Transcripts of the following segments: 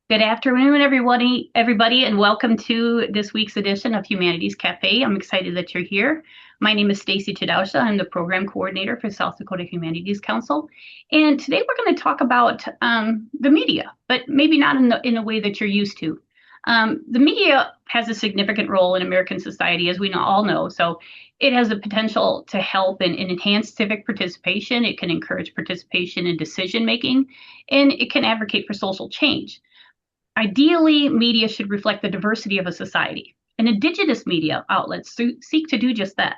Good afternoon, everybody, and welcome to this week's edition of Humanities Cafe. I'm excited that you're here. My name is Stacy Chidaushe. I'm the program coordinator for South Dakota Humanities Council. And today we're going to talk about the media, but maybe not in the way that you're used to. The media has a significant role in American society, as we all know. So it has the potential to help and enhance civic participation. It can encourage participation in decision making, and it can advocate for social change. Ideally, media should reflect the diversity of a society, and Indigenous media outlets seek to do just that.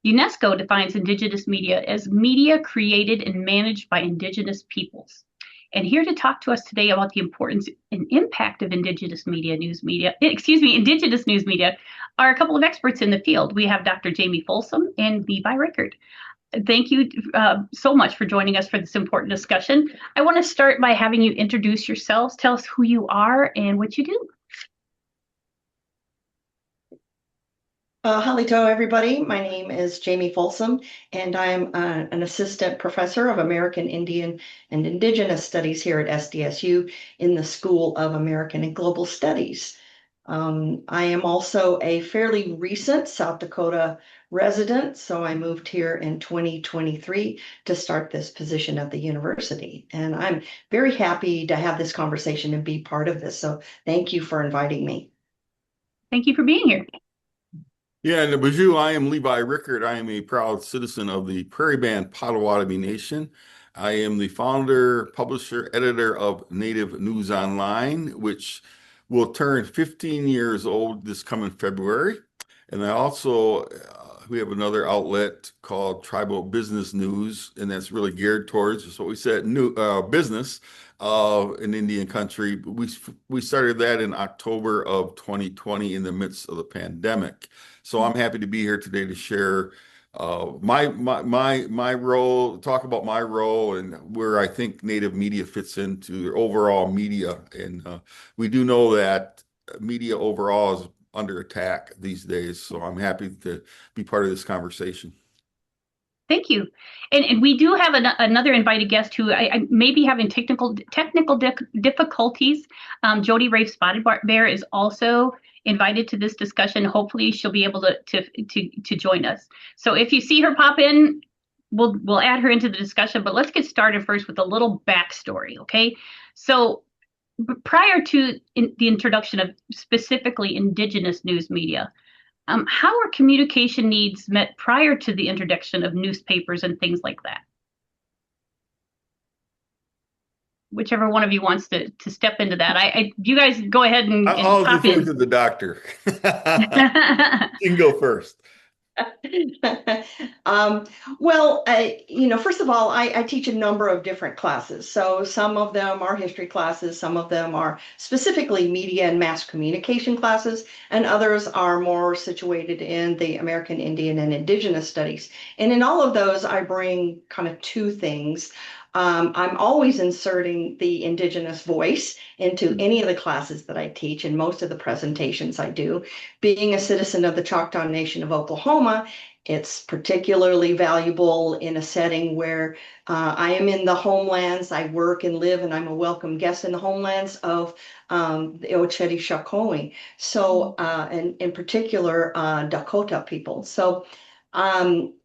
UNESCO defines Indigenous media as media created and managed by Indigenous peoples. And here to talk to us today about the importance and impact of Indigenous Indigenous news media, are a couple of experts in the field. We have Dr. Jamie Folsom and Levi Rickert. Thank you so much for joining us for this important discussion. I want to start by having you introduce yourselves. Tell us who you are and what you do. Halito, everybody. My name is Jamie Folsom, and I'm an assistant professor of American Indian and Indigenous Studies here at SDSU in the School of American and Global Studies. I am also a fairly recent South Dakota resident, so I moved here in 2023 to start this position at the university. And I'm very happy to have this conversation and be part of this. So thank you for inviting me. Thank you for being here. Yeah, and Bajou, I am Levi Rickert. I am a proud citizen of the Prairie Band Potawatomi Nation. I am the founder, publisher, editor of Native News Online, which will turn 15 years old this coming February. And I also, we have another outlet called Tribal Business News, and that's really geared towards, just what we said, new business in Indian country. We started that in October of 2020 in the midst of the pandemic. So I'm happy to be here today to share my role, talk about my role and where I think Native media fits into their overall media. And we do know that media overall is under attack these days. So I'm happy to be part of this conversation. Thank you. And we do have another invited guest who I may be having technical difficulties. Jody Rafe Spotted Bear is also invited to this discussion. Hopefully she'll be able to join us. So if you see her pop in, we'll add her into the discussion, but let's get started first with a little backstory, okay? So prior to the introduction of specifically Indigenous news media, how are communication needs met prior to the introduction of newspapers and things like that? Whichever one of you wants to step into that. You guys go ahead and I'll pop defer in. to the doctor. You can go first. First of all, I teach a number of different classes. So some of them are history classes, some of them are specifically media and mass communication classes, and others are more situated in the American Indian and Indigenous studies. And in all of those, I bring kind of two things. I'm always inserting the Indigenous voice into any of the classes that I teach and most of the presentations I do. Being a citizen of the Choctaw Nation of Oklahoma, it's particularly valuable in a setting where I am in the homelands, I work and live, and I'm a welcome guest in the homelands of the Ocheti Shakoi. So, and in particular, Dakota people. So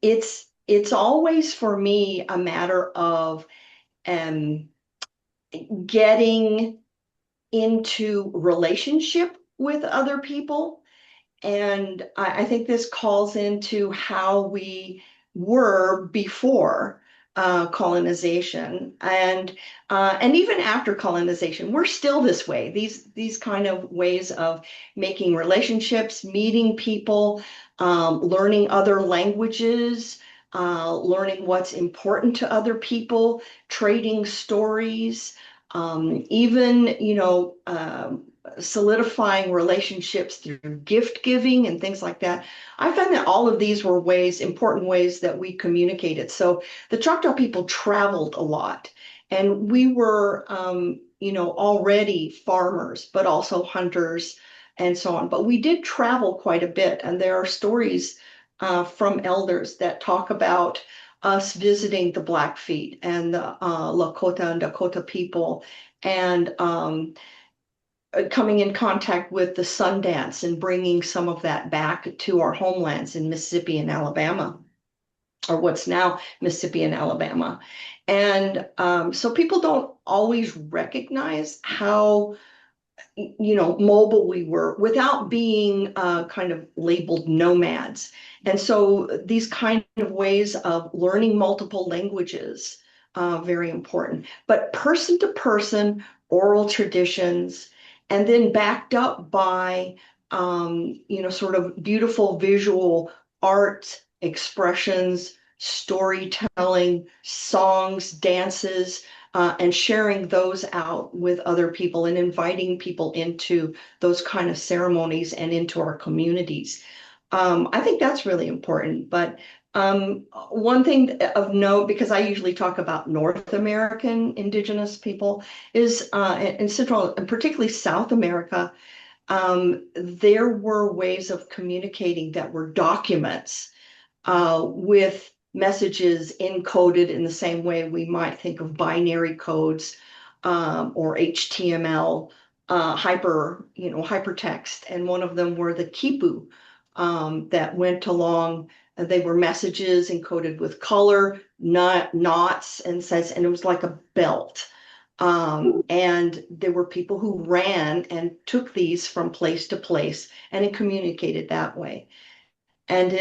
it's always for me a matter of getting into relationship with other people. And I think this calls into how we were before colonization, and even after colonization, we're still this way. These kind of ways of making relationships, meeting people, learning other languages, learning what's important to other people, trading stories, even, solidifying relationships through gift giving and things like that. I find that all of these were important ways that we communicated. So the Choctaw people traveled a lot, and we were, already farmers, but also hunters and so on. But we did travel quite a bit, and there are stories from elders that talk about us visiting the Blackfeet and the Lakota and Dakota people, and coming in contact with the Sundance and bringing some of that back to our homelands in Mississippi and Alabama, or what's now Mississippi and Alabama. And so people don't always recognize how, mobile we were without being kind of labeled nomads. And so these kind of ways of learning multiple languages, very important. But person to person, oral traditions, and then backed up by, sort of beautiful visual art expressions, storytelling, songs, dances, and sharing those out with other people and inviting people into those kind of ceremonies and into our communities. I think that's really important. But one thing of note, because I usually talk about North American Indigenous people, is in Central and particularly South America, there were ways of communicating that were documents with messages encoded in the same way we might think of binary codes or HTML hypertext. And one of them were the kipu that went along. They were messages encoded with color, knots, and it was like a belt. And there were people who ran and took these from place to place and it communicated that way. And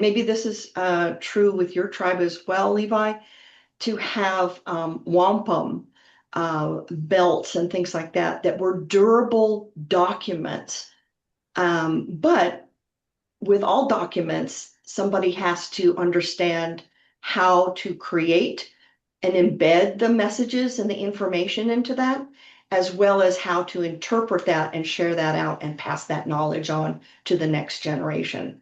maybe this is true with your tribe as well, Levi, to have wampum belts and things like that that were durable documents. But with all documents, somebody has to understand how to create and embed the messages and the information into that, as well as how to interpret that and share that out and pass that knowledge on to the next generation.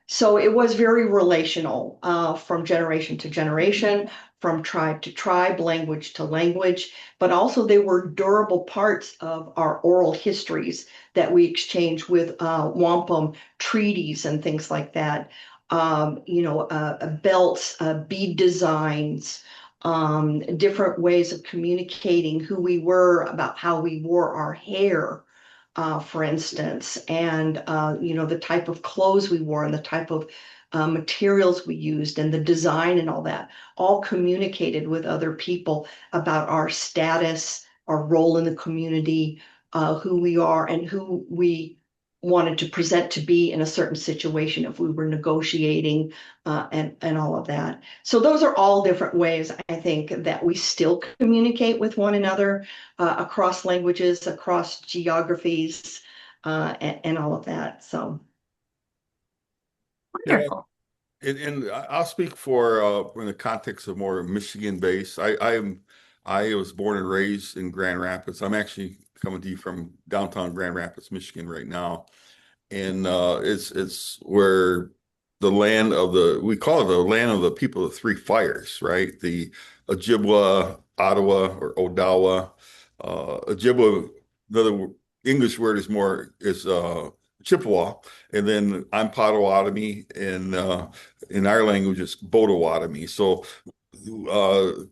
So it was very relational from generation to generation, from tribe to tribe, language to language, but also they were durable parts of our oral histories that we exchange with wampum treaties and things like that. Belts, bead designs, different ways of communicating who we were, about how we wore our hair, for instance, and the type of clothes we wore and the type of materials we used and the design and all that, all communicated with other people about our status, our role in the community, who we are, and who we wanted to present to be in a certain situation if we were negotiating, and all of that. So those are all different ways, I think, that we still communicate with one another across languages, across geographies, and all of that. So Yeah, Wonderful. and I'll speak for in the context of more Michigan based. I was born and raised in Grand Rapids. I'm actually coming to you from downtown Grand Rapids, Michigan right now. And it's where the land of we call it the land of the people of the three fires, right? The Ojibwa, Ottawa, or Odawa. Ojibwa, another English word is Chippewa, and then I'm Potawatomi, and in our language it's Potawatomi. So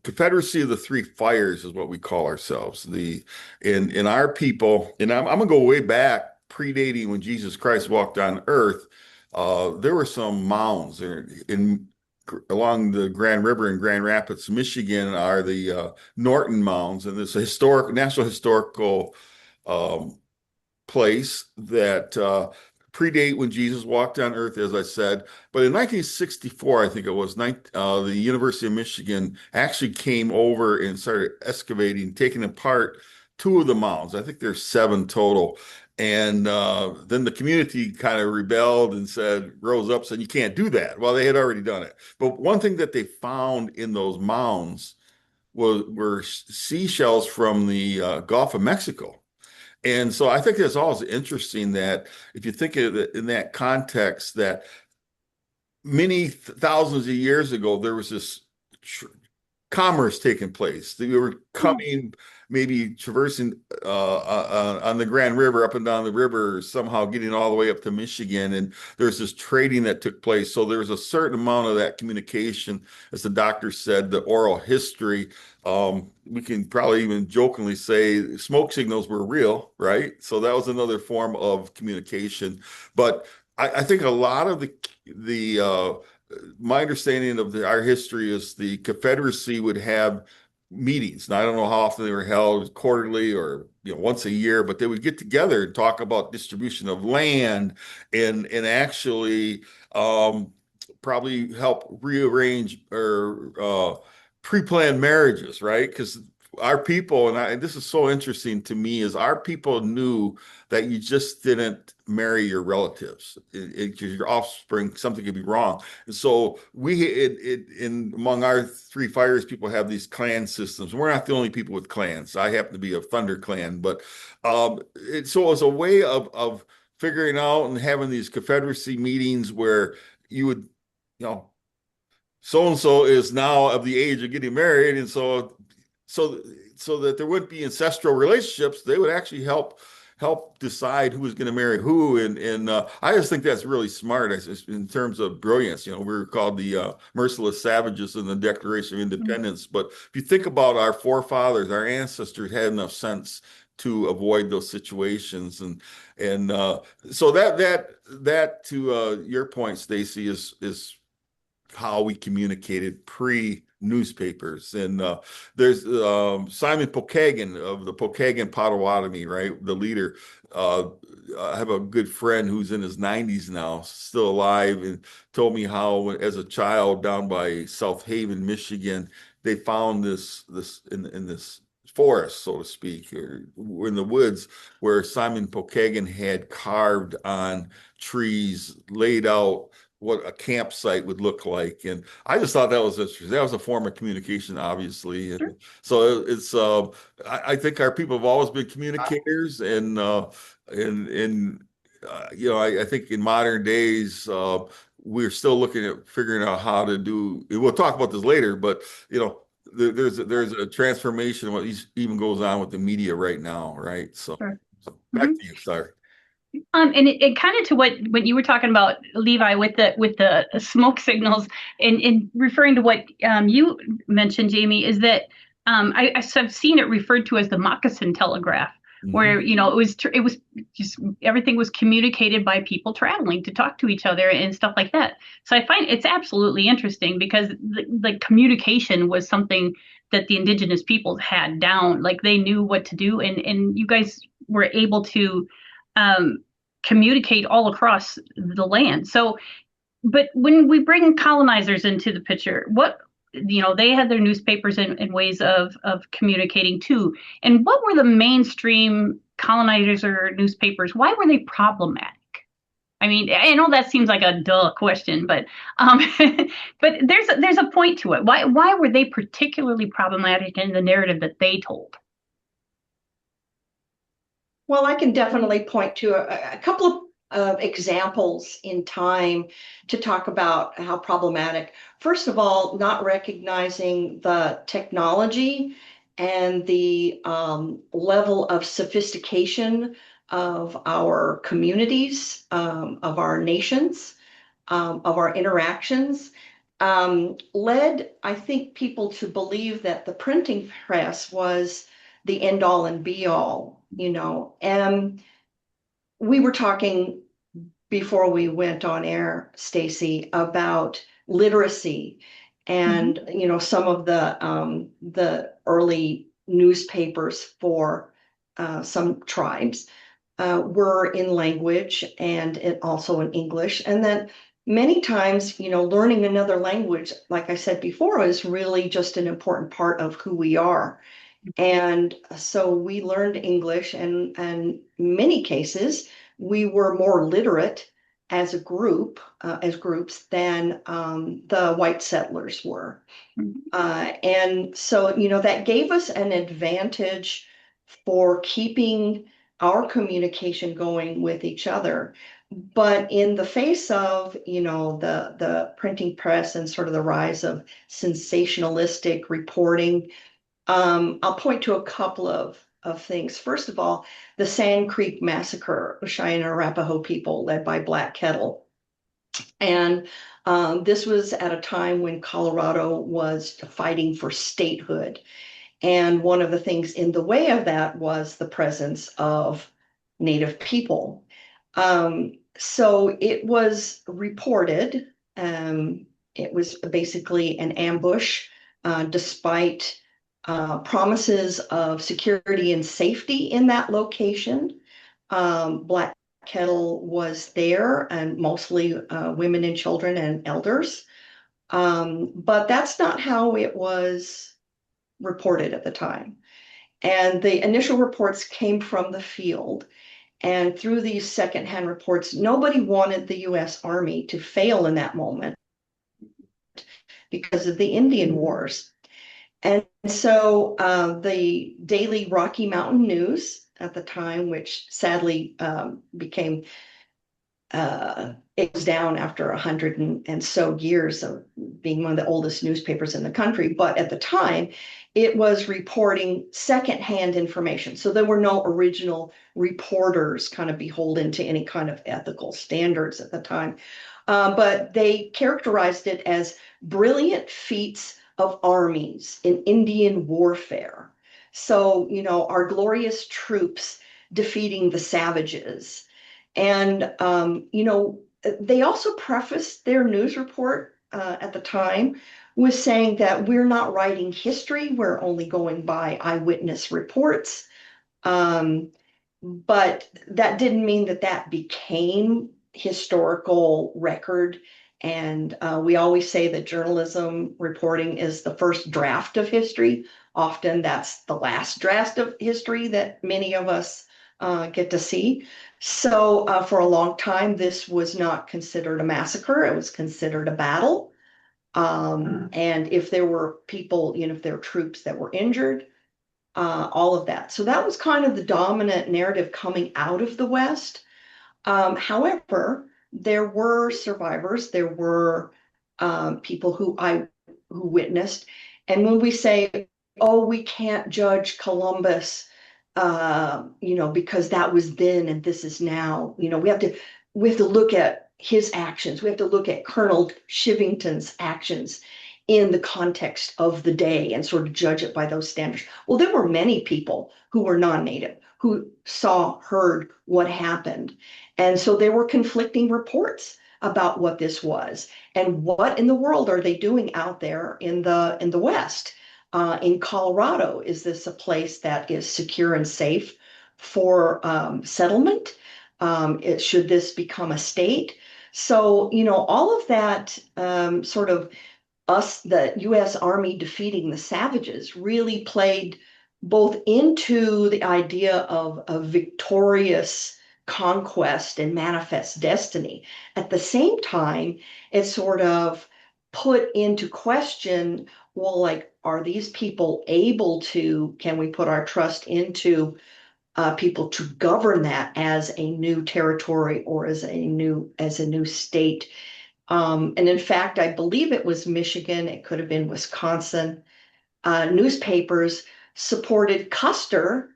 Confederacy of the Three Fires is what we call ourselves. In our people, and I'm gonna go way back, predating when Jesus Christ walked on earth. There were some mounds along the Grand River in Grand Rapids, Michigan, are the Norton Mounds, and it's a national historical um, place that predate when Jesus walked on earth, as I said. But in 1964, I think it was, the University of Michigan actually came over and started excavating, taking apart two of the mounds. I think there's seven total. And then the community kind of rebelled and rose up, said, you can't do that. Well, they had already done it. But one thing that they found in those mounds were seashells from the Gulf of Mexico. And so I think it's always interesting that if you think of it in that context, that many thousands of years ago, there was this commerce taking place. They were coming, maybe traversing on the Grand River, up and down the river, somehow getting all the way up to Michigan. And there's this trading that took place. So there's a certain amount of that communication, as the doctor said, the oral history. We can probably even jokingly say smoke signals were real, right? So that was another form of communication. But I think a lot of the my understanding of our history is the Confederacy would have meetings. Now, I don't know how often they were held, quarterly or once a year, but they would get together and talk about distribution of land and actually probably help rearrange or pre-planned marriages, right? Because our people, and this is so interesting to me, is our people knew that you just didn't marry your relatives. Your offspring, something could be wrong. And so among our Three Fires, people have these clan systems. We're not the only people with clans. I happen to be a Thunder clan, but so it was a way of figuring out and having these Confederacy meetings where you would, so and so is now of the age of getting married, and so so that there wouldn't be ancestral relationships. They would actually help decide who was going to marry who, and I just think that's really smart in terms of brilliance. We were called the merciless savages in the Declaration of Independence, but if you think about our forefathers, our ancestors had enough sense to avoid those situations, and so that to your point, Stacy, is how we communicated pre-newspapers. And there's Simon Pokagon of the Pokagon Potawatomi, right? The leader. I have a good friend who's in his 90s now, still alive, and told me how, as a child down by South Haven, Michigan, they found this in this forest, so to speak, or in the woods, where Simon Pokagon had carved on trees, laid out what a campsite would look like. And I just thought that was interesting. That was a form of communication, obviously. And so it's I think our people have always been communicators, and I think in modern days we're still looking at figuring out how to do. We'll talk about this later, but there's a transformation of what even goes on with the media right now, right? So, back to you. Sorry. And it kind of to what you were talking about, Levi, with the smoke signals, and referring to what you mentioned, Jamie, is that I've seen it referred to as the moccasin telegraph, where it was just everything was communicated by people traveling to talk to each other and stuff like that. So I find it's absolutely interesting because the communication was something that the Indigenous peoples had down, like they knew what to do, and you guys were able to communicate all across the land. So, but when we bring colonizers into the picture, they had their newspapers and ways of communicating too. And what were the mainstream colonizers or newspapers? Why were they problematic? I mean, I know that seems like a duh question, but but there's a point to it. Why were they particularly problematic in the narrative that they told? Well, I can definitely point to a couple of examples in time to talk about how problematic. First of all, not recognizing the technology and the level of sophistication of our communities, of our nations, of our interactions, led, I think, people to believe that the printing press was the end all and be all, and we were talking before we went on air, Stacy, about literacy, and some of the early newspapers for some tribes were in language and also in English, and then many times, learning another language, like I said before, is really just an important part of who we are. And so we learned English, and in many cases, we were more literate as a group, as groups, than the white settlers were. And so, that gave us an advantage for keeping our communication going with each other. But in the face of, the printing press and sort of the rise of sensationalistic reporting, I'll point to a couple of things. First of all, the Sand Creek Massacre of Cheyenne and Arapaho people led by Black Kettle. And this was at a time when Colorado was fighting for statehood. And one of the things in the way of that was the presence of Native people. So it was reported, it was basically an ambush, despite promises of security and safety in that location. Black Kettle was there, and mostly women and children and elders. But that's not how it was reported at the time. And the initial reports came from the field. And through these secondhand reports, nobody wanted the US Army to fail in that moment because of the Indian Wars. And so the daily Rocky Mountain News at the time, which sadly became it was down after 100 and so years of being one of the oldest newspapers in the country. But at the time, it was reporting secondhand information. So there were no original reporters kind of beholden to any kind of ethical standards at the time. But they characterized it as brilliant feats of armies in Indian warfare. So, our glorious troops defeating the savages. And, they also prefaced their news report at the time with saying that we're not writing history, we're only going by eyewitness reports. But that didn't mean that became historical record. And we always say that journalism reporting is the first draft of history. Often that's the last draft of history that many of us get to see. So for a long time, this was not considered a massacre. It was considered a battle. And if there were people, if there were troops that were injured, all of that. So that was kind of the dominant narrative coming out of the West. However, there were survivors. There were people who witnessed. And when we say, oh, we can't judge Columbus, because that was then and this is now, we have to look at his actions. We have to look at Colonel Chivington's actions in the context of the day and sort of judge it by those standards. Well, there were many people who were non-native who heard what happened. And so there were conflicting reports about what this was and what in the world are they doing out there in the West. In Colorado, is this a place that is secure and safe for settlement? Should this become a state? So, all of that sort of the US Army defeating the savages really played both into the idea of a victorious conquest and manifest destiny. At the same time, it sort of put into question, well, like, are these people able to, can we put our trust into people to govern that as a new territory or as a new state? And in fact, I believe it was Michigan, it could have been Wisconsin, newspapers supported Custer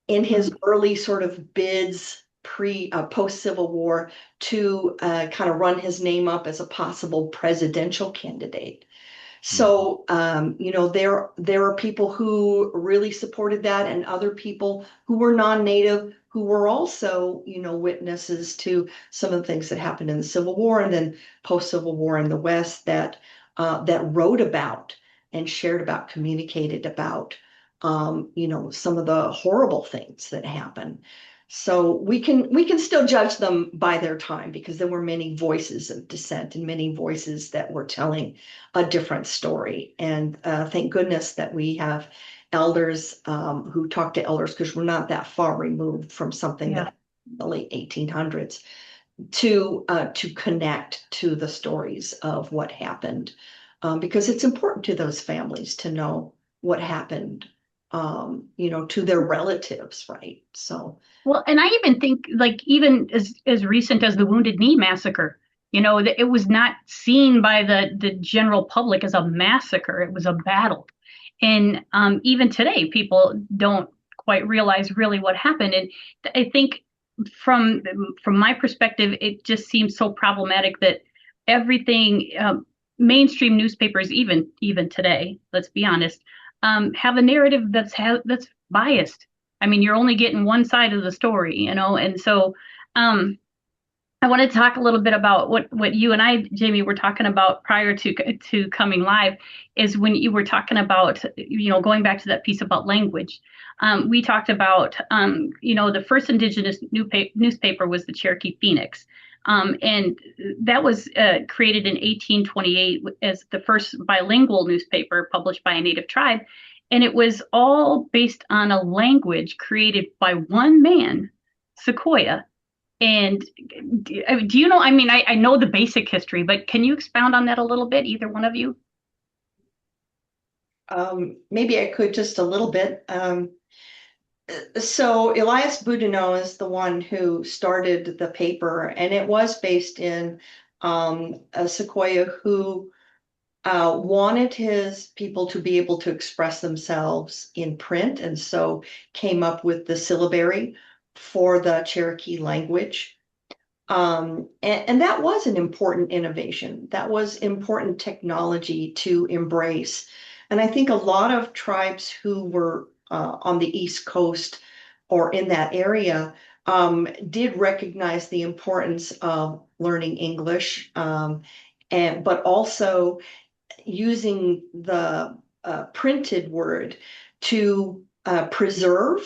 in his early sort of bids post-Civil War to kind of run his name up as a possible presidential candidate. So, there are people who really supported that and other people who were non-native who were also, witnesses to some of the things that happened in the Civil War and then post-Civil War in the West that wrote about and shared about, communicated about, some of the horrible things that happened. So we can still judge them by their time because there were many voices of dissent and many voices that were telling a different story. And thank goodness that we have elders who talk to elders, because we're not that far removed from something that in the late 1800s to connect to the stories of what happened, because it's important to those families to know what happened to their relatives, right? So. Well, and I even think like even as recent as the Wounded Knee massacre, that it was not seen by the general public as a massacre. It was a battle. And even today, people don't quite realize really what happened. And I think from my perspective, it just seems so problematic that everything mainstream newspapers, even today, let's be honest, have a narrative that's biased. I mean, you're only getting one side of the story, and so I want to talk a little bit about what you and I, Jamie, were talking about prior to coming live, is when you were talking about, going back to that piece about language. We talked about, the first Indigenous newspaper was the Cherokee Phoenix. And that was created in 1828 as the first bilingual newspaper published by a native tribe. And it was all based on a language created by one man, Sequoyah. And do you know, I mean, I know the basic history, but can you expound on that a little bit, either one of you? Maybe I could just a little bit. So Elias Boudinot is the one who started the paper, and it was based in a Sequoyah who wanted his people to be able to express themselves in print, and so came up with the syllabary for the Cherokee language. And that was an important innovation. That was important technology to embrace. And I think a lot of tribes who were on the East Coast or in that area did recognize the importance of learning English, but also using the printed word to preserve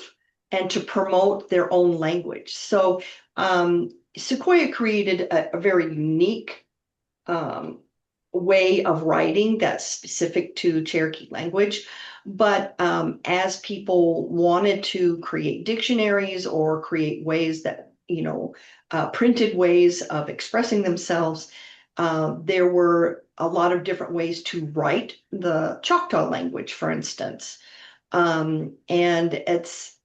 and to promote their own language. So Sequoyah created a very unique way of writing that's specific to Cherokee language. But as people wanted to create dictionaries or create ways that, printed ways of expressing themselves, there were a lot of different ways to write the Choctaw language, for instance. And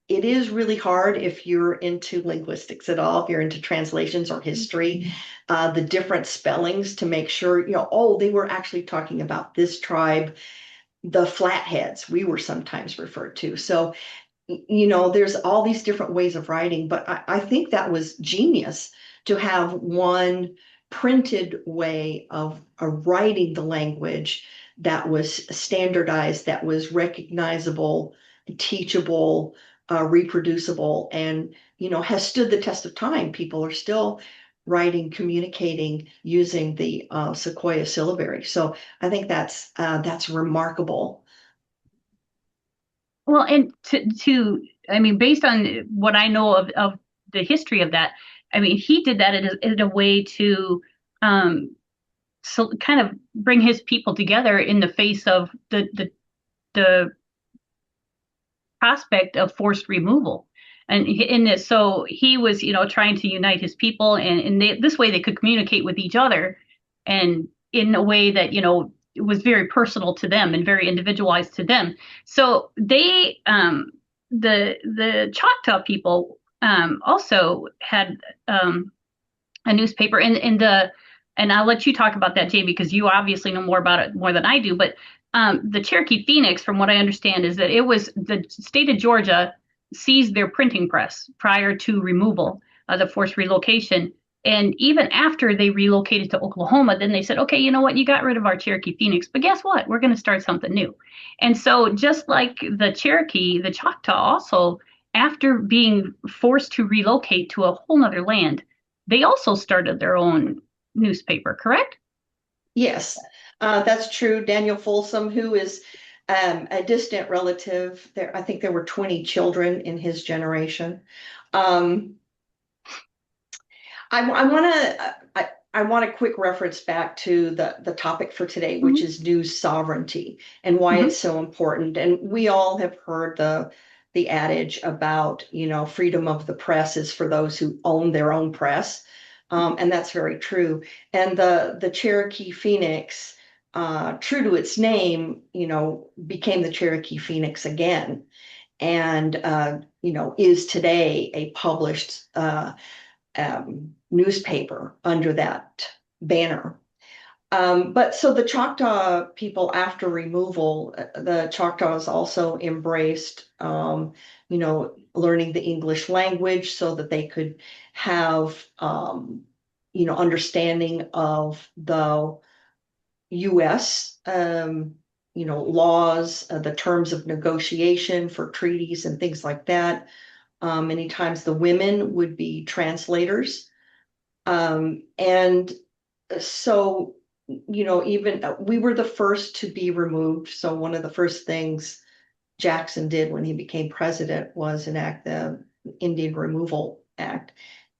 it is really hard if you're into linguistics at all, if you're into translations or history, the different spellings to make sure, they were actually talking about this tribe, the Flatheads, we were sometimes referred to. So, there's all these different ways of writing, but I think that was genius to have one printed way of writing the language that was standardized, that was recognizable, teachable, reproducible, and has stood the test of time. People are still writing, communicating using the Sequoyah syllabary. So I think that's remarkable. Well, and I mean, based on what I know of the history of that, I mean, he did that in a way to so kind of bring his people together in the face of the prospect of forced removal. And in this, so he was, trying to unite his people, and this way they could communicate with each other, and in a way that it was very personal to them and very individualized to them. So they, the Choctaw people, also had a newspaper, and I'll let you talk about that, Jay, because you obviously know more about it more than I do. But the Cherokee Phoenix, from what I understand, is that it was the state of Georgia seized their printing press prior to removal, the forced relocation. And even after they relocated to Oklahoma, then they said, okay, you know what? You got rid of our Cherokee Phoenix, but guess what? We're going to start something new. And so just like the Cherokee, the Choctaw also, after being forced to relocate to a whole nother land, they also started their own newspaper, correct? Yes, that's true. Daniel Folsom, who is a distant relative, I think there were 20 children in his generation. I want a quick reference back to the topic for today, which Mm-hmm. is news sovereignty and why Mm-hmm. it's so important. And we all have heard the adage about, freedom of the press is for those who own their own press. And that's very true. And the Cherokee Phoenix true to its name, became the Cherokee Phoenix again, and is today a published newspaper under that banner. But so the Choctaw people, after removal, the Choctaws also embraced, learning the English language so that they could have, understanding of the U.S., laws, the terms of negotiation for treaties and things like that. Many times the women would be translators. And so, even we were the first to be removed. So one of the first things Jackson did when he became president was enact the Indian Removal Act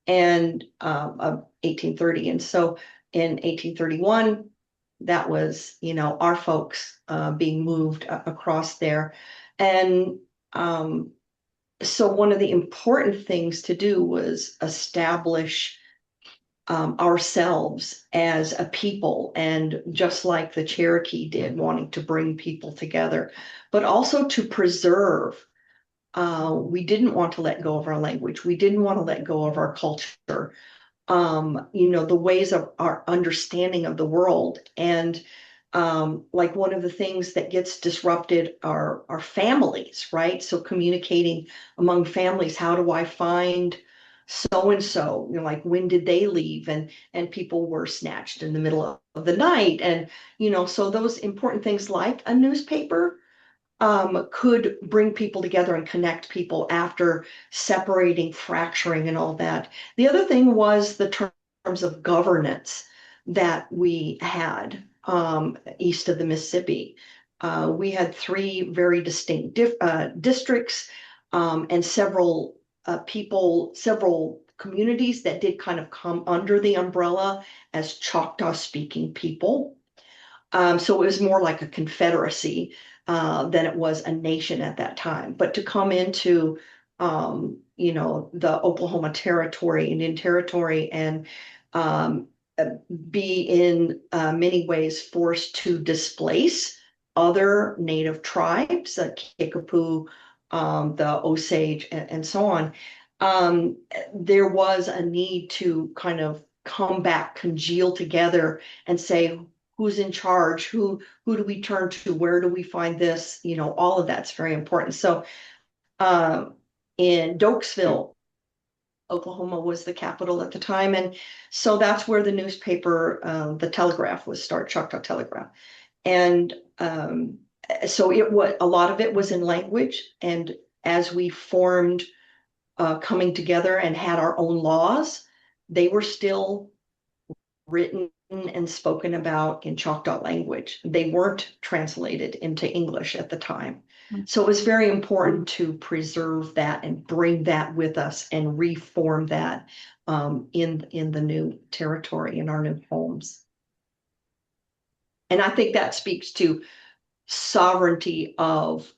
and of 1830. And so in 1831, that was, our folks being moved across there. And so one of the important things to do was establish ourselves as a people, and just like the Cherokee did, wanting to bring people together, but also to preserve. We didn't want to let go of our language. We didn't want to let go of our culture, the ways of our understanding of the world. And like one of the things that gets disrupted are families, right? So communicating among families, how do I find so and so, like when did they leave, and people were snatched in the middle of the night, and so those important things like a newspaper could bring people together and connect people after separating, fracturing, and all that. The other thing was the terms of governance that we had east of the Mississippi. We had three very distinct districts, and several several communities that did kind of come under the umbrella as Choctaw speaking people. So it was more like a confederacy than it was a nation at that time. But to come into, the Oklahoma Territory, Indian Territory, and be in many ways forced to displace other native tribes, Kickapoo, the Osage, and so on, there was a need to kind of come back, congeal together, and say, who's in charge? Who do we turn to? Where do we find this? All of that's very important. So in Dokesville, Oklahoma was the capital at the time. And so that's where the newspaper, the Telegraph, was started, Choctaw Telegraph. And so a lot of it was in language. And as we formed, coming together and had our own laws, they were still written and spoken about in Choctaw language. They weren't translated into English at the time. So it was very important to preserve that and bring that with us and reform that in the new territory, in our new homes. And I think that speaks to sovereignty of,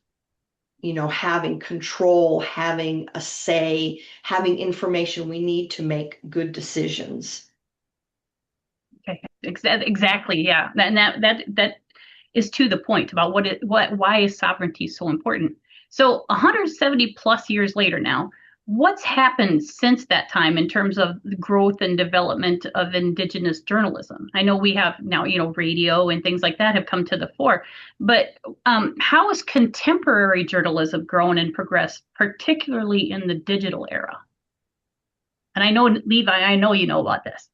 having control, having a say, having information we need to make good decisions. Okay, exactly. Yeah, and that is to the point about why is sovereignty so important. So 170 plus years later now, what's happened since that time in terms of the growth and development of Indigenous journalism? I know we have now, radio and things like that have come to the fore, but how has contemporary journalism grown and progressed, particularly in the digital era? And I know, Levi, I know you know about this.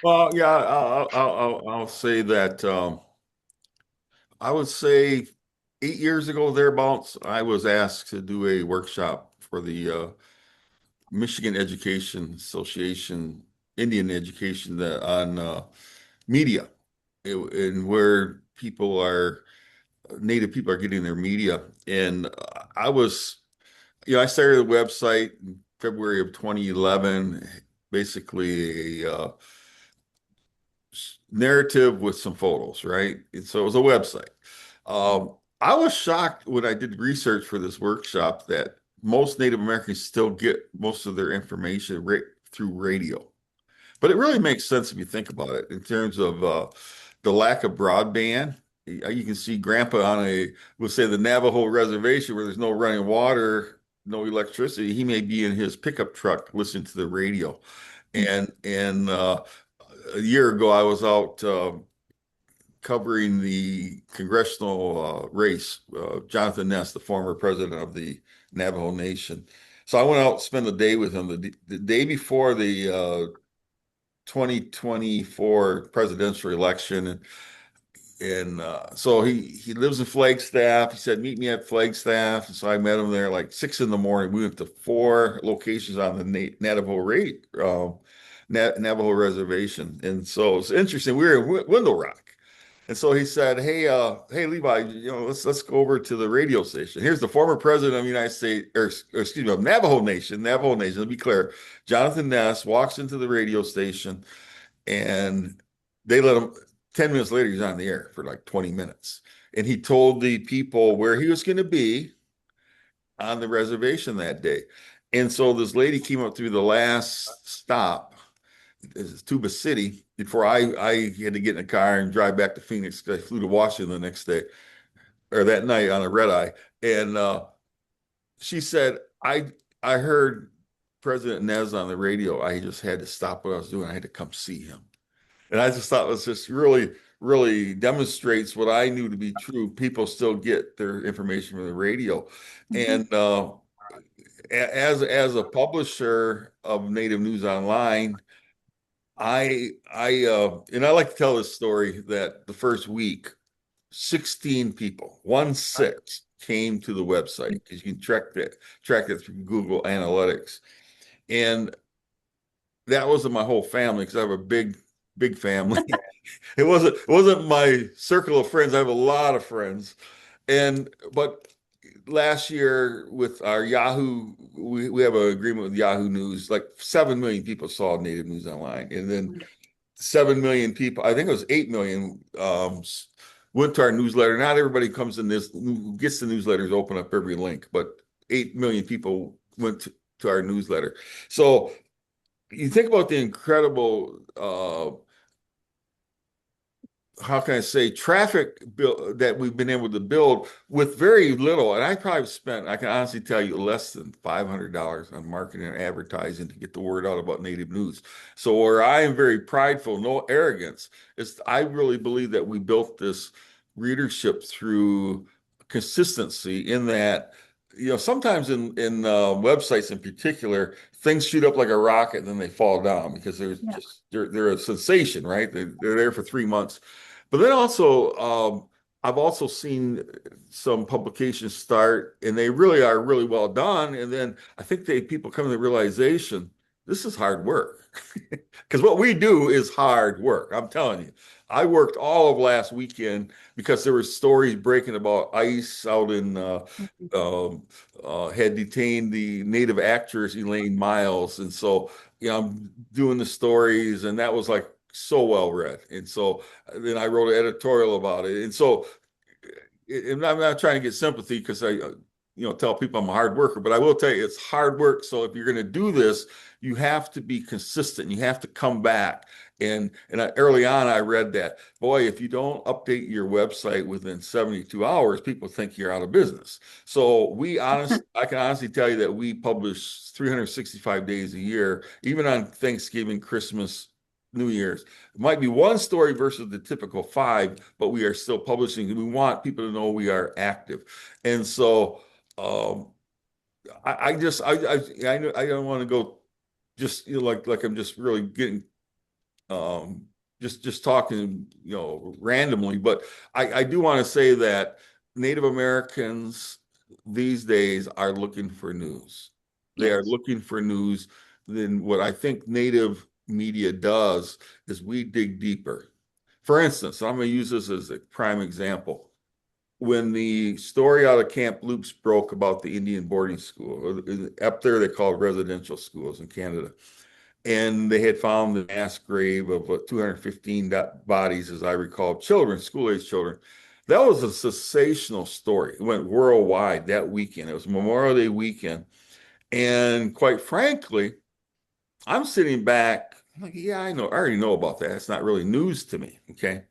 Well, yeah, I'll say that I would say 8 years ago, thereabouts, I was asked to do a workshop for the Michigan Education Association, Indian education, on media, and where Native people are getting their media. And I was, I started a website in February of 2011, basically a narrative with some photos, right? And so it was a website. I was shocked when I did research for this workshop that most Native Americans still get most of their information through radio. But it really makes sense if you think about it in terms of the lack of broadband. You can see Grandpa on we'll say the Navajo reservation where there's no running water, no electricity. He may be in his pickup truck listening to the radio. And a year ago, I was out covering the congressional race, Jonathan Ness, the former president of the Navajo Nation. So I went out and spent the day with him. The day before the 2024 presidential election, and so he lives in Flagstaff. He said, "Meet me at Flagstaff." And so I met him there like 6 in the morning. We went to 4 locations on the Navajo reservation, and so it's interesting. We were in Window Rock. And so he said, "Hey, Levi, let's go over to the radio station. Here's the former president of the United States, or excuse me, of Navajo Nation. Navajo Nation. To be clear, Jonathan Ness walks into the radio station, and they let him. 10 minutes later, he's on the air for like 20 minutes, and he told the people where he was going to be on the reservation that day. And so this lady came up through the last stop, is Tuba City, before I had to get in a car and drive back to Phoenix because I flew to Washington the next day or that night on a red eye. And she said, I heard President Nez on the radio. I just had to stop what I was doing. I had to come see him. And I just thought it was just really, really demonstrates what I knew to be true. People still get their information from the radio. And as a publisher of Native News Online, and I like to tell this story that the first week, 16 people, 1-6, came to the website because you can track it through Google Analytics. And that wasn't my whole family because I have a big family. It wasn't my circle of friends. I have a lot of friends. But last year with our Yahoo, we have an agreement with Yahoo News. Like 7 million people saw Native News Online, and then 7 million people, I think it was 8 million, went to our newsletter. Not everybody comes in this, who gets the newsletters, open up every link, but 8 million people went to our newsletter. So you think about the incredible how can I say, traffic that we've been able to build with very little. And I probably spent, I can honestly tell you, less than $500 on marketing and advertising to get the word out about Native News. So where I am very prideful, no arrogance, I really believe that we built this readership through consistency in that, sometimes in websites in particular, things shoot up like a rocket and then they fall down because they're a sensation, right? They're there for 3 months. But then also, I've also seen some publications start, and they really are really well done. And then I think people come to the realization this is hard work, because what we do is hard work. I'm telling you, I worked all of last weekend because there were stories breaking about ICE out in had detained the Native actress Elaine Miles, and so I'm doing the stories, and that was like so well read. And so then I wrote an editorial about it. And so and I'm not trying to get sympathy because I tell people I'm a hard worker, but I will tell you it's hard work. So if you're going to do this, you have to be consistent. You have to come back. And early on, I read that, boy, if you don't update your website within 72 hours, people think you're out of business. So I can honestly tell you that we publish 365 days a year, even on Thanksgiving, Christmas, New Year's. It might be one story versus the typical 5, but we are still publishing. We want people to know we are active. And so I don't want to go just like I'm just really getting just talking randomly, but I do want to say that Native Americans these days are looking for news. They are looking for news. Then what I think Native media does is we dig deeper. For instance, I'm going to use this as a prime example. When the story out of Camp Loops broke about the Indian boarding school, up there they call it residential schools in Canada, and they had found the mass grave of 215 bodies, as I recall, children, school-age children. That was a sensational story. It went worldwide that weekend. It was Memorial Day weekend. And quite frankly, I'm sitting back, like, yeah, I already know about that. It's not really news to me, okay?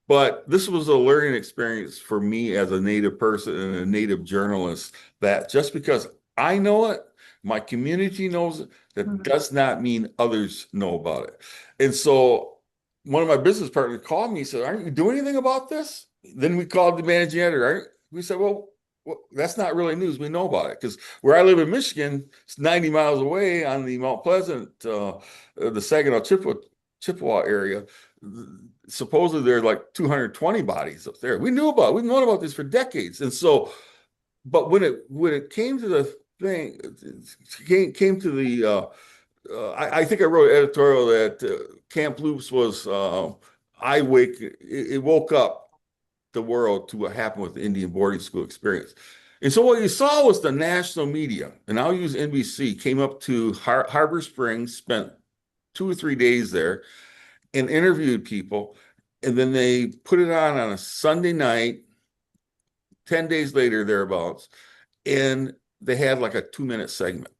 But this was a learning experience for me as a Native person and a Native journalist, that just because I know it, my community knows it, that Mhm. does not mean others know about it. And so one of my business partners called me and said, "Aren't you doing anything about this?" Then we called the managing editor. We said, well, that's not really news. We know about it because where I live in Michigan, it's 90 miles away on the Mount Pleasant, the Saginaw Chippewa area. Supposedly there are like 220 bodies up there. We've known about this for decades. And so, but when it came to the thing, came to the, I think I wrote an editorial that Camp Loops was, it woke up the world to what happened with the Indian boarding school experience. And so what you saw was the national media, and I'll use NBC, came up to Harbor Springs, spent 2 or 3 days there, and interviewed people. And then they put it on a Sunday night, 10 days later, thereabouts. And they had like a 2-minute segment.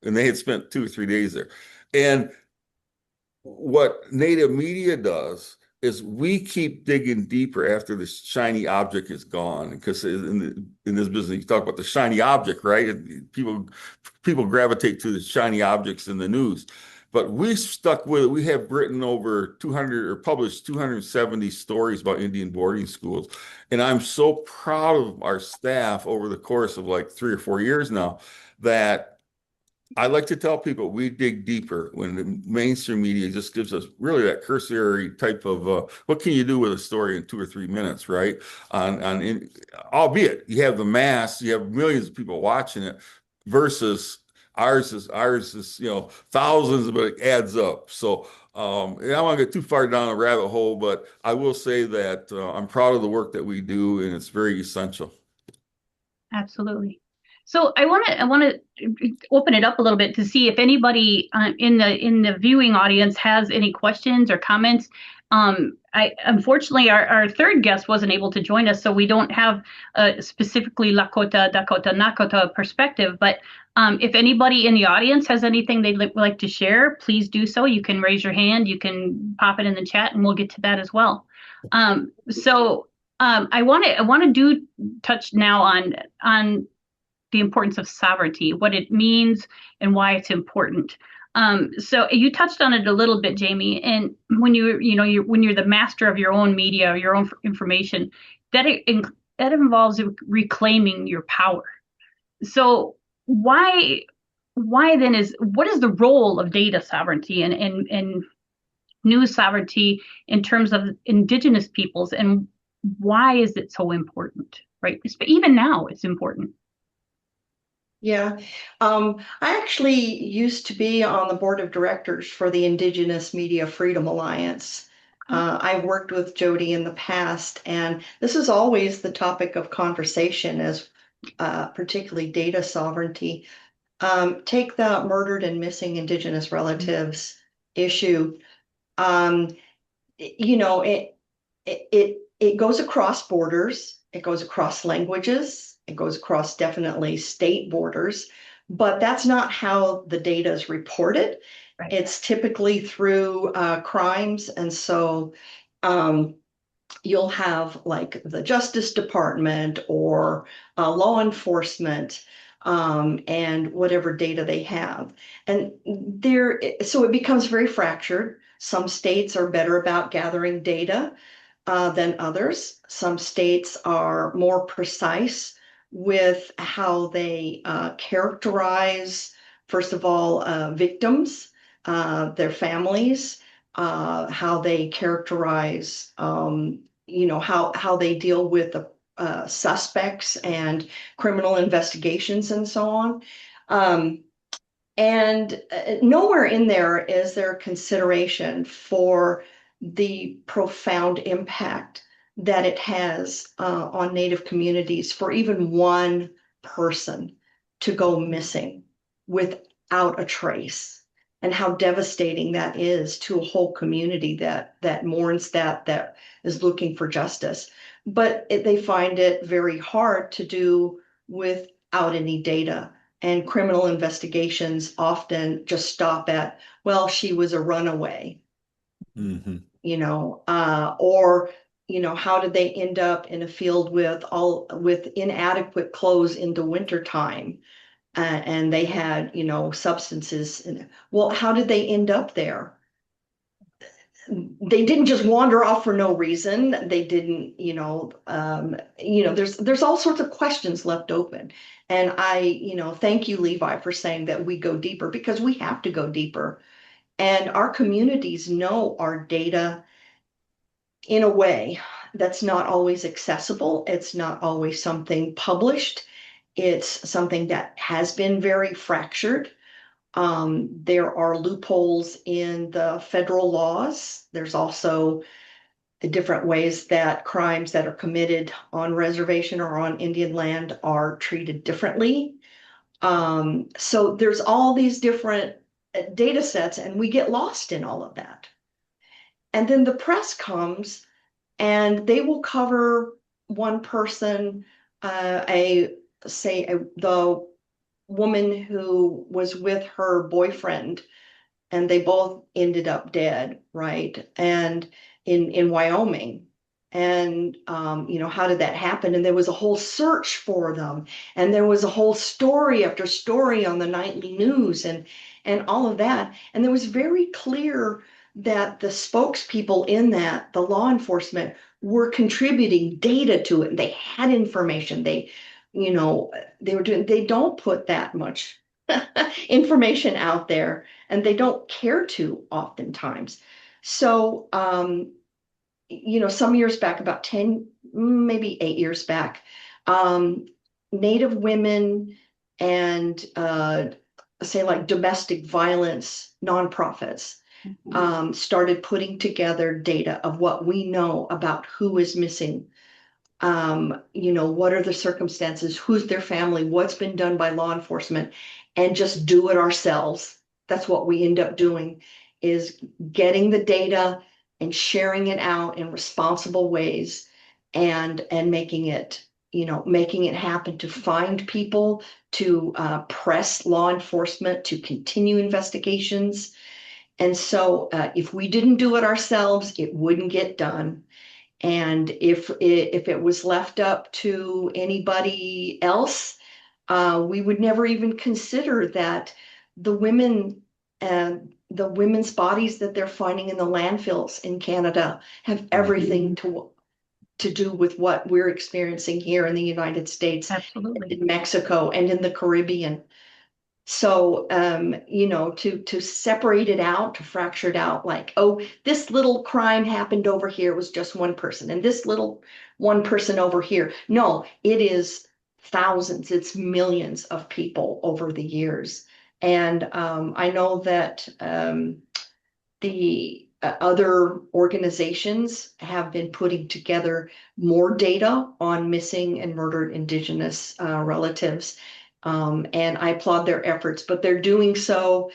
And they had spent 2 or 3 days there. And what native media does is we keep digging deeper after the shiny object is gone. Because in this business, you talk about the shiny object, right? And people gravitate to the shiny objects in the news. But we stuck with it. We have written over 200 or published 270 stories about Indian boarding schools. And I'm so proud of our staff over the course of like 3 or 4 years now that I like to tell people we dig deeper when the mainstream media just gives us really that cursory type of what can you do with a story in 2 or 3 minutes, right? Albeit you have the mass, you have millions of people watching it versus ours is thousands, but it adds up. So I don't want to get too far down a rabbit hole, but I will say that I'm proud of the work that we do, and it's very essential. Absolutely. So I want to open it up a little bit to see if anybody in the viewing audience has any questions or comments. I unfortunately our third guest wasn't able to join us, so we don't have a specifically Lakota, Dakota, Nakota perspective. But if anybody in the audience has anything they'd like to share, please do so. You can raise your hand, you can pop it in the chat, and we'll get to that as well. I want to touch now on the importance of sovereignty, what it means, and why it's important. So you touched on it a little bit, Jamie. And when when you're the master of your own media, your own information, that involves reclaiming your power. So what is the role of data sovereignty and news sovereignty in terms of Indigenous peoples, and why is it so important, right? Even now, it's important. Yeah, I actually used to be on the board of directors for the Indigenous Media Freedom Alliance. I worked with Jody in the past, and this is always the topic of conversation, as particularly data sovereignty. Take the murdered and missing Indigenous relatives issue. You know, it goes across borders, it goes across languages, it goes across definitely state borders, but that's not how the data is reported. Right. It's typically through crimes, and so you'll have like the Justice Department or law enforcement and whatever data they have. And so it becomes very fractured. Some states are better about gathering data than others. Some states are more precise with how they characterize, first of all, victims, their families, how they characterize, how they deal with the suspects and criminal investigations and so on. And nowhere in there is there consideration for the profound impact that it has on Native communities for even one person to go missing without a trace, and how devastating that is to a whole community that mourns, that is looking for justice. But they find it very hard to do without any data. And criminal investigations often just stop at, well, she was a runaway. Mm-hmm. or how did they end up in a field with inadequate clothes in the wintertime, and they had, substances in it. Well, how did they end up there? They didn't just wander off for no reason. They didn't, there's all sorts of questions left open. And I thank you, Levi, for saying that we go deeper, because we have to go deeper. And our communities know our data in a way that's not always accessible. It's not always something published. It's something that has been very fractured. There are loopholes in the federal laws. There's also the different ways that crimes that are committed on reservation or on Indian land are treated differently. So there's all these different data sets, and we get lost in all of that. And then the press comes and they will cover one person, the woman who was with her boyfriend, and they both ended up dead, right? And in Wyoming. And how did that happen? And there was a whole search for them, and there was a whole story after story on the nightly news and all of that. And there was very clear that the spokespeople in that, the law enforcement, were contributing data to it. They had information. They don't put that much information out there, and they don't care to oftentimes. So, some years back, about 10, maybe 8 years back, Native women and say like domestic violence nonprofits started putting together data of what we know about who is missing. What are the circumstances, who's their family, what's been done by law enforcement, and just do it ourselves. That's what we end up doing, is getting the data and sharing it out in responsible ways, and making it happen, to find people, to press law enforcement to continue investigations. And so if we didn't do it ourselves, it wouldn't get done. And if it was left up to anybody else, we would never even consider that the women's bodies that they're finding in the landfills in Canada have everything to do with what we're experiencing here in the United States, Absolutely. in Mexico, and in the Caribbean. So, to separate it out, to fracture it out, like, oh, this little crime happened over here, it was just one person, and this little one person over here. No, it is thousands, it's millions of people over the years. And I know that the other organizations have been putting together more data on missing and murdered Indigenous relatives. And I applaud their efforts, but they're doing so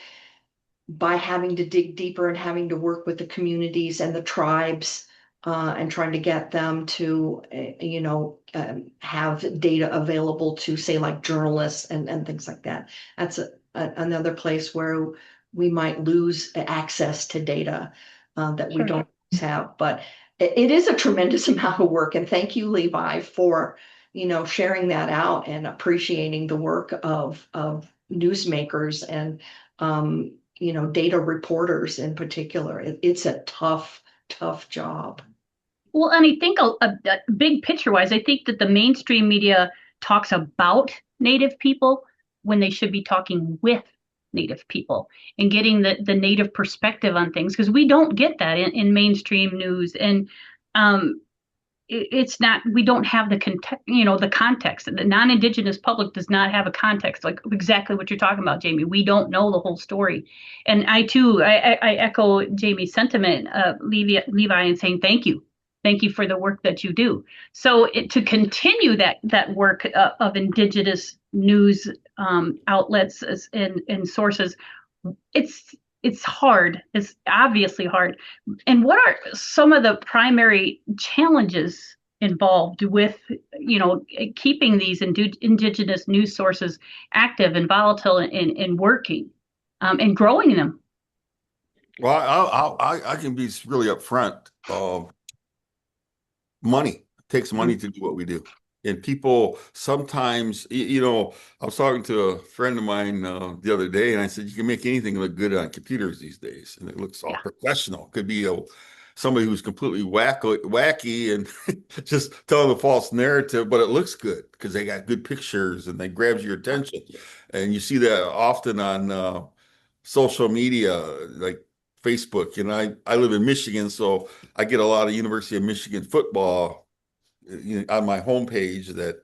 by having to dig deeper and having to work with the communities and the tribes, and trying to get them to, have data available to, say, like journalists and things like that. That's another place where we might lose access to data that we don't have. But it is a tremendous amount of work. And thank you, Levi, for sharing that out and appreciating the work of newsmakers and data reporters in particular. It's a tough job. Well, and I think a big picture wise, I think that the mainstream media talks about Native people when they should be talking with Native people and getting the Native perspective on things, because we don't get that in mainstream news. And it's not, we don't have the context. The non-Indigenous public does not have a context, like exactly what you're talking about, Jamie. We don't know the whole story. And I echo Jamie's sentiment, Levi, and saying thank you. Thank you for the work that you do. So to continue that work of Indigenous news outlets and sources, it's hard. It's obviously hard. And what are some of the primary challenges involved with, keeping these Indigenous news sources active and volatile and working, and growing them? Well, I can be really upfront. Money. It takes money to do what we do. And people sometimes, I was talking to a friend of mine the other day, and I said, you can make anything look good on computers these days. And it looks all Yeah. professional. Could be somebody who's completely wacky and just telling a false narrative, but it looks good because they got good pictures and they grabs your attention. And you see that often on social media, like Facebook. I live in Michigan, so I get a lot of University of Michigan football on my homepage that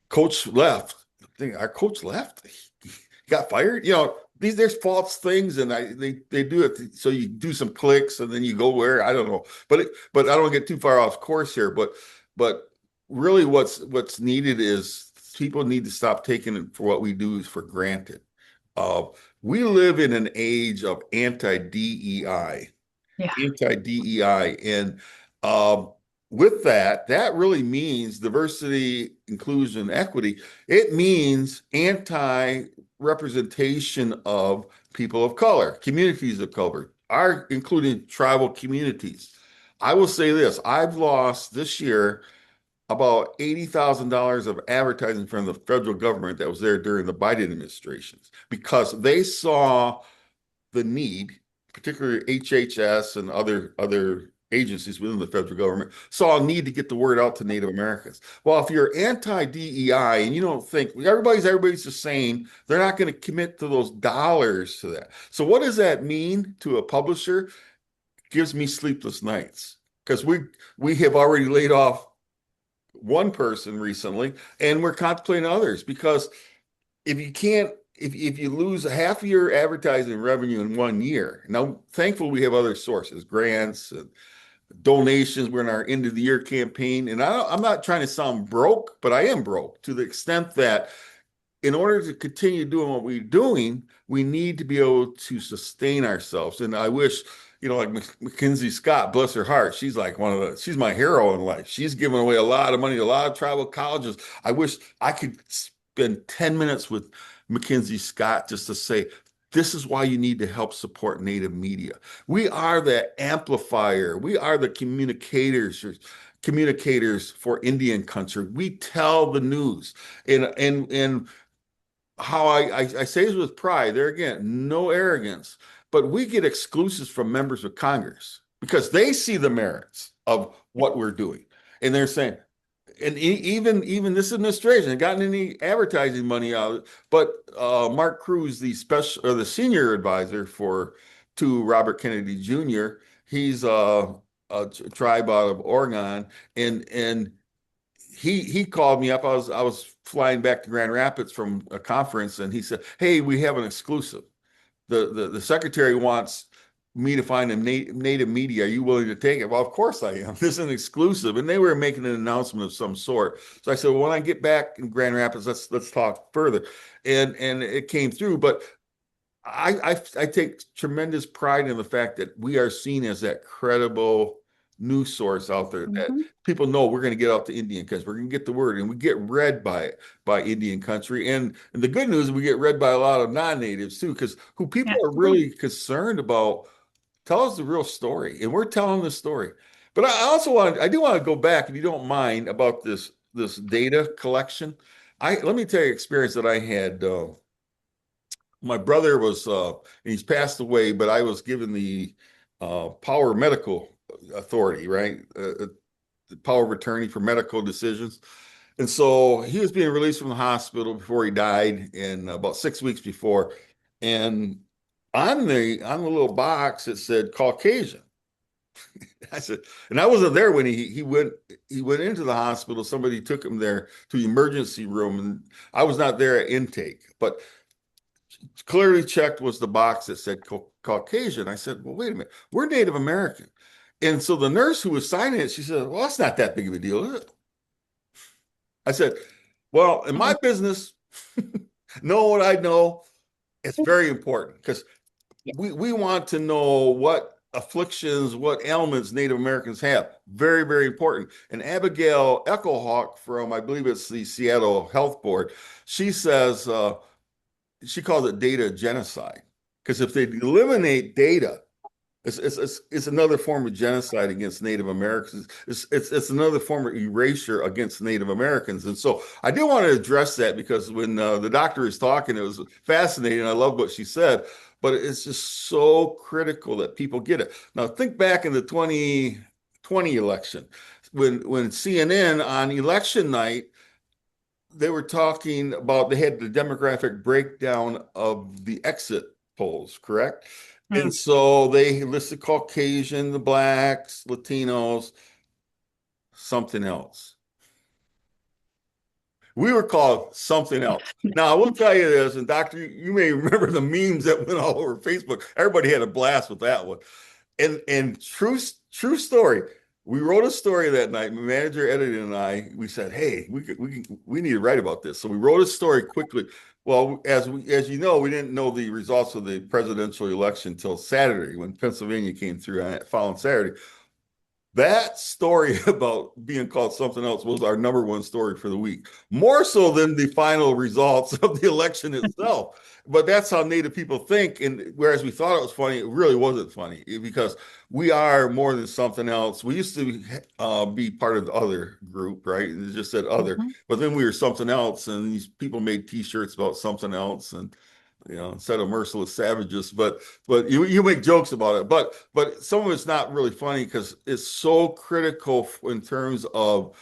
coach left. Our coach left. He got fired. There's false things, and they do it so you do some clicks and then you go where I don't know. But I don't get too far off course here. But really, what's needed is people need to stop taking it for what we do for granted. Uh, we live in an age of anti-DEI, Yeah. anti-DEI. And um, with that, that really means diversity, inclusion, equity. It means anti-representation of people of color, communities of color, including tribal communities. I will say this, I've lost this year about $80,000 of advertising from the federal government that was there during the Biden administrations because they saw the need, particularly HHS and other agencies within the federal government, saw a need to get the word out to Native Americans. Well, if you're anti-DEI and you don't think everybody's the same, they're not going to commit to those dollars to that. So what does that mean to a publisher? Gives me sleepless nights because we have already laid off one person recently, and we're contemplating others because if you lose half of your advertising revenue in 1 year, now thankfully we have other sources, grants and donations. We're in our end of the year campaign, and I'm not trying to sound broke, but I am broke to the extent that in order to continue doing what we're doing, we need to be able to sustain ourselves. And I wish, like Mackenzie Scott, bless her heart, she's like she's my hero in life. She's given away a lot of money to a lot of tribal colleges. I wish I could spend 10 minutes with Mackenzie Scott just to say, this is why you need to help support Native media. We are the amplifier. We are the communicators for Indian country. We tell the news. And how I say this with pride, there again, no arrogance, but we get exclusives from members of Congress because they see the merits of what we're doing. And they're saying, and even this administration hasn't gotten any advertising money out of it, but Mark Cruz, the senior advisor to Robert Kennedy Jr., he's a tribe out of Oregon, and he called me up. I was flying back to Grand Rapids from a conference, and he said, "Hey, we have an exclusive. The secretary wants me to find a native media. Are you willing to take it?" Well, of course I am. This is an exclusive, and they were making an announcement of some sort. So I said, "Well, when I get back in Grand Rapids, let's talk further." And it came through, but I take tremendous pride in the fact that we are seen as that credible news source out there that Mhm. people know we're going to get out to Indian country. We're going to get the word, and we get read by Indian country. And the good news is we get read by a lot of non-natives too, because who people are Absolutely. really concerned about. Tell us the real story, and we're telling the story. But I do want to go back, if you don't mind, about this data collection. Let me tell you an experience that I had. My brother was he's passed away, but I was given the power medical authority, right? The power of attorney for medical decisions. And so he was being released from the hospital before he died, and about 6 weeks before. And on the little box it said Caucasian. I said, and I wasn't there when he went into the hospital. Somebody took him there to the emergency room, and I was not there at intake, but clearly checked was the box that said Caucasian. I said, well, wait a minute, we're Native American. And so the nurse who was signing it, she said, well, that's not that big of a deal, is it? I said, well, in my Mhm. business, know what I know, it's very important because Yeah. we want to know what afflictions, what ailments Native Americans have. Very, very important. And Abigail Echohawk from, I believe it's the Seattle Health Board, she says, she calls it data genocide Because if they eliminate data, it's another form of genocide against Native Americans. It's another form of erasure against Native Americans. And so I did want to address that because when the doctor was talking, it was fascinating. I love what she said, but it's just so critical that people get it. Now think back in the 2020 election when CNN on election night they were talking about they had the demographic breakdown of the exit polls, correct? And so they listed Caucasian, the blacks, Latinos, something else. We were called something else. Now, I will tell you this, and Doctor, you may remember the memes that went all over Facebook. Everybody had a blast with that one. And true story. We wrote a story that night. My manager, editor, and I, we said, "Hey, we need to write about this." So we wrote a story quickly. Well, as you know, we didn't know the results of the presidential election until Saturday when Pennsylvania came through on that following Saturday. That story about being called something else was our number one story for the week, more so than the final results of the election itself. But that's how Native people think. And whereas we thought it was funny, it really wasn't funny because we are more than something else. We used to be part of the other group, right? And it just said other, but then we were something else. And these people made T-shirts about something else. And instead of merciless savages, but you make jokes about it, but some of it's not really funny because it's so critical in terms of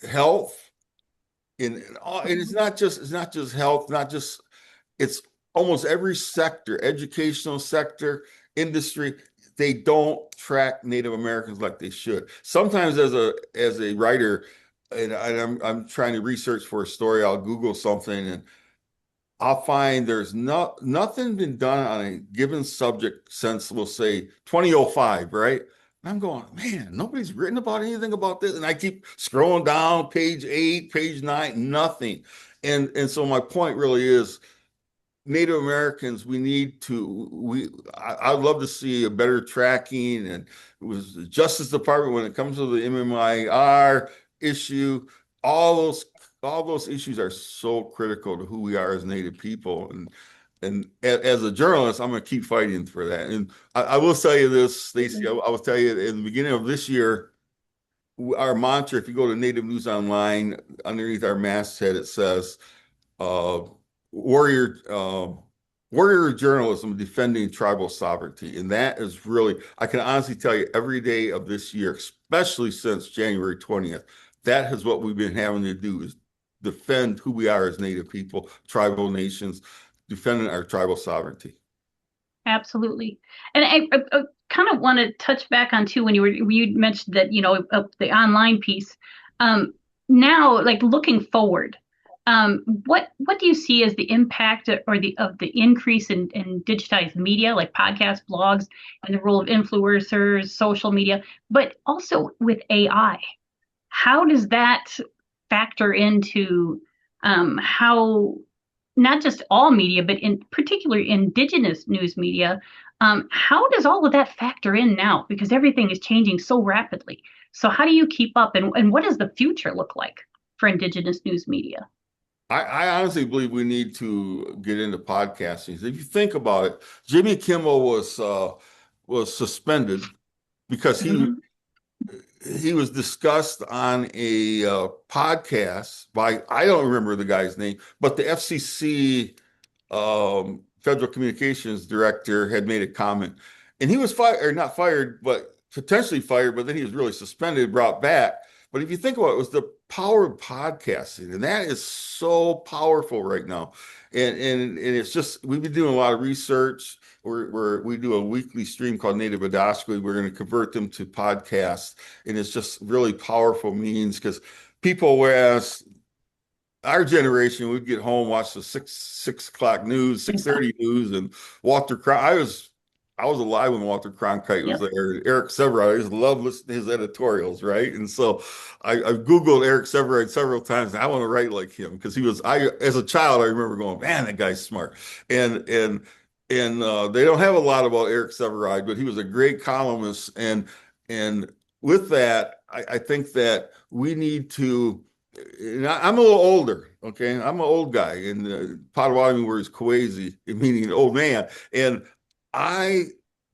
health, and it's not just health, it's almost every sector, educational sector, industry. They don't track Native Americans like they should. Sometimes as a writer, and I'm trying to research for a story, I'll Google something and I'll find there's nothing been done on a given subject since we'll say 2005, right? And I'm going, man, nobody's written about anything about this. And I keep scrolling down, page 8, page 9, nothing. And so my point really is Native Americans, I'd love to see a better tracking, and it was the Justice Department when it comes to the MMIR issue, all those all those issues are so critical to who we are as Native people. And as a journalist, I'm going to keep fighting for that. And I will tell you this, Stacy, I will tell you in the beginning of this year, our mantra, if you go to Native News Online, underneath our masthead, it says, uh, warrior, uh, warrior journalism defending tribal sovereignty. And that is really, I can honestly tell you every day of this year, especially since January 20th, that is what we've been having to do is defend who we are as Native people, tribal nations, defending our tribal sovereignty. Absolutely. And I kind of want to touch back on too when you mentioned that, the online piece. Now, like looking forward, what do you see as the impact or the increase in digitized media like podcasts, blogs, and the role of influencers, social media, but also with AI? How does that factor into how not just all media, but in particular Indigenous news media, how does all of that factor in now? Because everything is changing so rapidly. So how do you keep up, and what does the future look like for Indigenous news media? I honestly believe we need to get into podcasting. If you think about it, Jimmy Kimmel was suspended because he was discussed on a podcast by, I don't remember the guy's name, but the FCC Federal Communications Director had made a comment, and he was fired, or not fired, but potentially fired, but then he was really suspended, brought back. But if you think about it, it was the power of podcasting, and that is so powerful right now. And it's just we've been doing a lot of research. We do a weekly stream called Native Adashkwi. We're going to convert them to podcasts, and it's just really powerful means because people, whereas our generation, we'd get home, watch the six o'clock news, 6:30 news, and Walter I was alive when Walter Cronkite was there. Eric Severide, I just love listening to his editorials, right? And so I've Googled Eric Severide several times, and I want to write like him because as a child, I remember going, man, that guy's smart. And they don't have a lot about Eric Severide, but he was a great columnist. And with that, I think that we need to, I'm a little older, okay? I'm an old guy, and Potawatomi word is Kwezi, meaning an old man. And I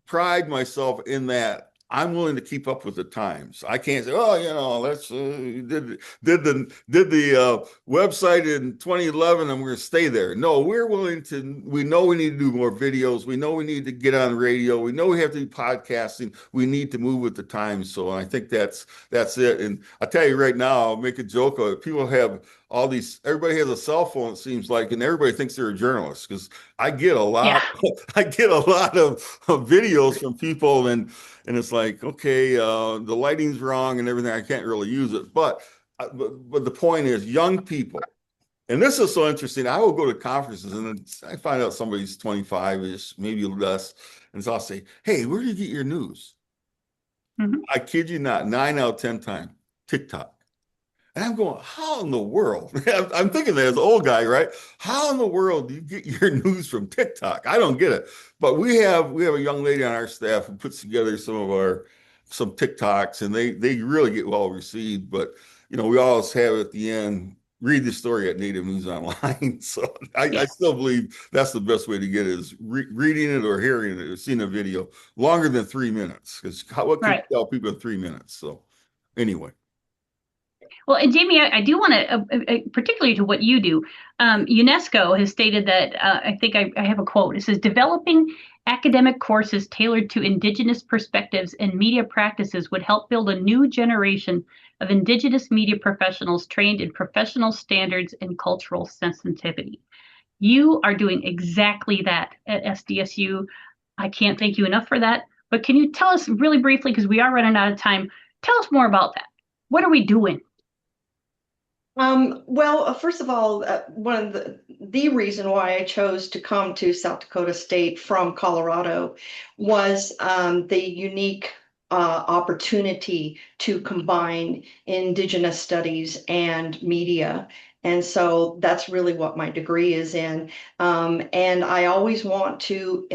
pride myself in that I'm willing to keep up with the times. I can't say, oh, let's did the website in 2011, and we're going to stay there. No, we're willing to. We know we need to do more videos. We know we need to get on radio. We know we have to do podcasting. We need to move with the times. So I think that's it. And I tell you right now, I'll make a joke of it. People have all these, everybody has a cell phone, it seems like, and everybody thinks they're a journalist because I get a Yeah. lot, I get a lot of videos from people, and it's like, okay, the lighting's wrong and everything. I can't really use it. But the point is, young people, and this is so interesting. I will go to conferences and then I find out somebody's 25-ish, maybe less. And so I'll say, hey, where do you get your news? Mhm. I kid you not, 9 out of 10 times, TikTok. And I'm going, how in the world? I'm thinking that as an old guy, right? How in the world do you get your news from TikTok? I don't get it. But we have a young lady on our staff who puts together some TikToks, and they really get well received. But we always have at the end, read the story at Native News Online. So I Yeah. still believe that's the best way to get it, is reading it or hearing it or seeing a video longer than 3 minutes. Because what can you Right. tell people in 3 minutes? So anyway. Well, and Jamie, I do want to, particularly to what you do, UNESCO has stated that, I think I have a quote. It says, developing academic courses tailored to Indigenous perspectives and media practices would help build a new generation of Indigenous media professionals trained in professional standards and cultural sensitivity. You are doing exactly that at SDSU. I can't thank you enough for that. But can you tell us really briefly, because we are running out of time, tell us more about that. What are we doing? Well, first of all, one of the reason why I chose to come to South Dakota State from Colorado was the unique opportunity to combine Indigenous studies and media. And so that's really what my degree is in. And I always want to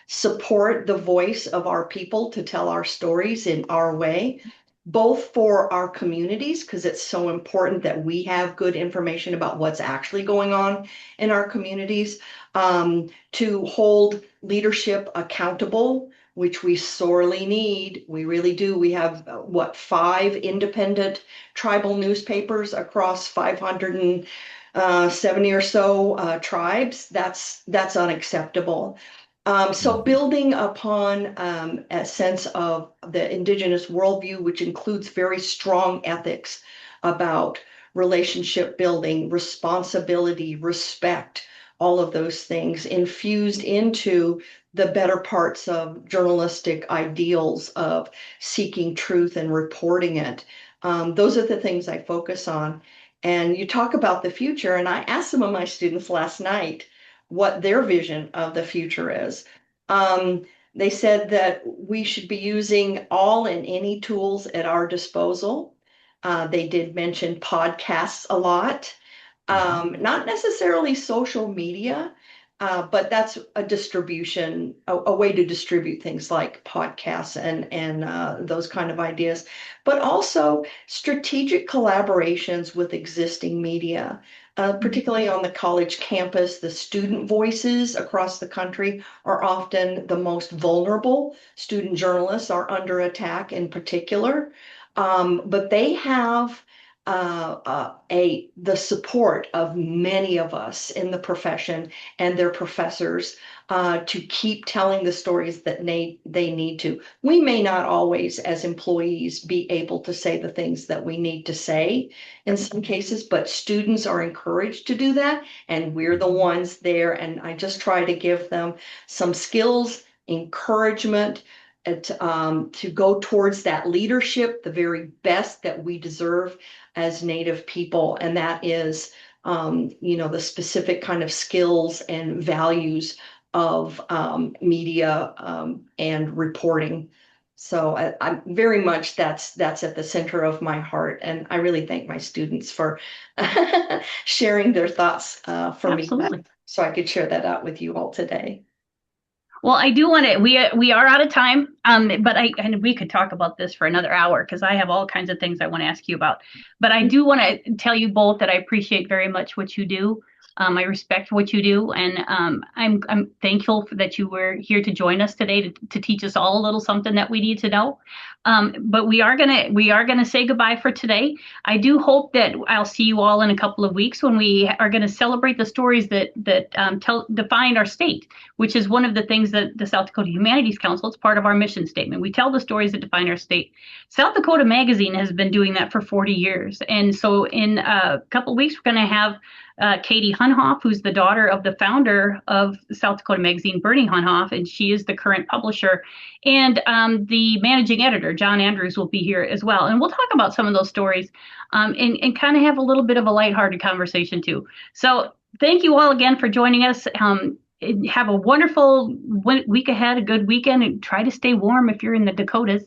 support the voice of our people to tell our stories in our way, both for our communities, because it's so important that we have good information about what's actually going on in our communities, to hold leadership accountable, which we sorely need. We really do. We have, 5 independent tribal newspapers across 570 or so tribes. That's unacceptable. So building upon a sense of the Indigenous worldview, which includes very strong ethics about relationship building, responsibility, respect, all of those things infused into the better parts of journalistic ideals of seeking truth and reporting it. Those are the things I focus on. And you talk about the future, and I asked some of my students last night what their vision of the future is. Um, they said that we should be using all and any tools at our disposal. They did mention podcasts a lot, not necessarily social media, but that's a way to distribute things like podcasts and those kind of ideas, but also strategic collaborations with existing media. Particularly on the college campus, the student voices across the country are often the most vulnerable. Student journalists are under attack in particular, but they have the support of many of us in the profession and their professors to keep telling the stories that they need to. We may not always, as employees, be able to say the things that we need to say in some cases, but students are encouraged to do that, and we're the ones there. And I just try to give them some skills, encouragement, to go towards that leadership, the very best that we deserve as Native people. And that is, the specific kind of skills and values of media and reporting. So I very much that's at the center of my heart, and I really thank my students for sharing their thoughts for me, Absolutely. so I could share that out with you all today. Well, I do want to. We are out of time, but and we could talk about this for another hour because I have all kinds of things I want to ask you about. But I do want to tell you both that I appreciate very much what you do. I respect what you do, and I'm thankful that you were here to join us today to teach us all a little something that we need to know. But we are gonna say goodbye for today. I do hope that I'll see you all in a couple of weeks when we are going to celebrate the stories that define our state, which is one of the things that the South Dakota Humanities Council, it's part of our mission statement. We tell the stories that define our state. South Dakota Magazine has been doing that for 40 years. And so in a couple of weeks, we're going to have Katie Hunhoff, who's the daughter of the founder of South Dakota Magazine, Bernie Hunhoff, and she is the current publisher. And the managing editor, John Andrews, will be here as well. And we'll talk about some of those stories and kind of have a little bit of a lighthearted conversation too. So thank you all again for joining us. Have a wonderful week ahead, a good weekend, and try to stay warm if you're in the Dakotas.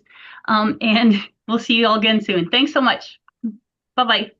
And we'll see you all again soon. Thanks so much. Bye-bye.